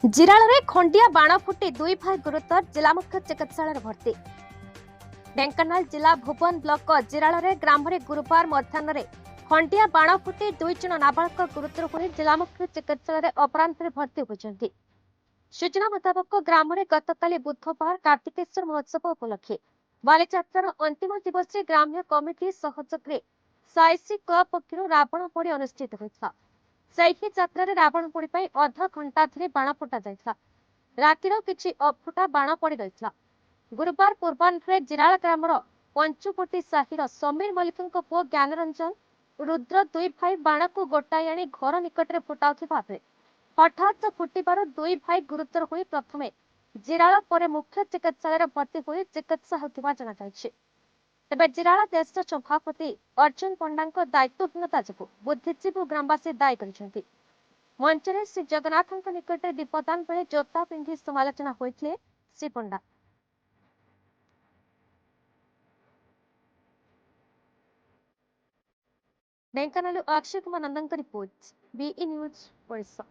ଜିରାଳରେ ଖଣ୍ଡିଆ ବାଣ ଫୁଟି ଦୁଇ ଭାଇ ଗୁରୁତର ଜିଲ୍ଲା ମୁଖ୍ୟ ଚିକିତ୍ସାଳୟରେ ଭର୍ତ୍ତି। ଢେଙ୍କାନାଳ ଜିଲ୍ଲା ଭୁବନ ବ୍ଲକ ଜିରାଳରେ ଗ୍ରାମରେ ଗୁରୁବାର ମଧ୍ୟାହ୍ନରେ ଖଣ୍ଡିଆ ବାଣ ଫୁଟି ଦୁଇ ଜଣ ନାବାଳକ ଗୁରୁତର ହୋଇ ଜିଲ୍ଲା ମୁଖ୍ୟ ଚିକିତ୍ସାଳୟରେ ଅପରାହ୍ନରେ ଭର୍ତ୍ତି ହୋଇଛନ୍ତି। ସୂଚନା ମୁତାବକ ଗ୍ରାମରେ ଗତକାଲି ବୁଧବାର କାର୍ତ୍ତିକେଶ୍ୱର ମହୋତ୍ସବ ଉପଲକ୍ଷେ ବାଲିଯାତ୍ରାର ଅନ୍ତିମ ଦିବସରେ ଗ୍ରାମ୍ୟ କମିଟି ସହଯୋଗରେ ସାଇସି କ୍ଲବ ପକ୍ଷରୁ ରାବଣ ପୋଡ଼ି ଅନୁଷ୍ଠିତ ହୋଇଥିଲା। ସେହି ଯାତ୍ରାରେ ରାବଣ ପୋଡ଼ି ପାଇଁ ଅଧ ଘଣ୍ଟା ଧରି ବାଣ ଫୁଟା ଯାଇଥିଲା। ରାତିର କିଛି ଅଫୁଟା ବାଣ ପଡ଼ି ରହିଥିଲା। ଗୁରୁବାର ପୂର୍ବାହ୍ନରେ ଜିରାଳ ଗ୍ରାମର ପଞ୍ଚୁପଟି ସାହିର ସମୀର ମଲ୍ଲିକଙ୍କ ପୁଅ ଜ୍ଞାନରଞ୍ଜନ ରୁଦ୍ର ଦୁଇ ଭାଇ ବାଣକୁ ଗୋଟାଇ ଆଣି ଘର ନିକଟରେ ଫୁଟାଉଥିବା ବେଳେ ହଠାତ୍ ଫୁଟିବାରୁ ଦୁଇ ଭାଇ ଗୁରୁତର ହୋଇ ପ୍ରଥମେ ଜିରାଳ ପରେ ମୁଖ୍ୟ ଚିକିତ୍ସାଳୟରେ ଭର୍ତ୍ତି ହୋଇ ଚିକିତ୍ସା ହେଉଥିବା ଜଣାଯାଇଛି। ତେବେ ଜିରାଳ ଦେଶ ସଭାପତି ଅର୍ଜୁନ ପଣ୍ଡାଙ୍କ ଦାୟିତ୍ୱହୀନତା ଯୋଗୁଁ ବୁଦ୍ଧିଜୀବୀ ଗ୍ରାମବାସୀ ଦାୟୀ କରିଛନ୍ତି। ମଞ୍ଚରେ ଶ୍ରୀ ଜଗନ୍ନାଥଙ୍କ ନିକଟରେ ଦୀପଦାନ ବେଳେ ଜୋତା ପିନ୍ଧି ସମାଲୋଚନା ହୋଇଥିଲେ ଶ୍ରୀ ପଣ୍ଡା। ଢେଙ୍କାନାଳ ଅକ୍ଷୟ କୁମାର ନନ୍ଦଙ୍କ ରିପୋର୍ଟ, BE ନ୍ୟୁଜ୍ ଓଡ଼ିଶା।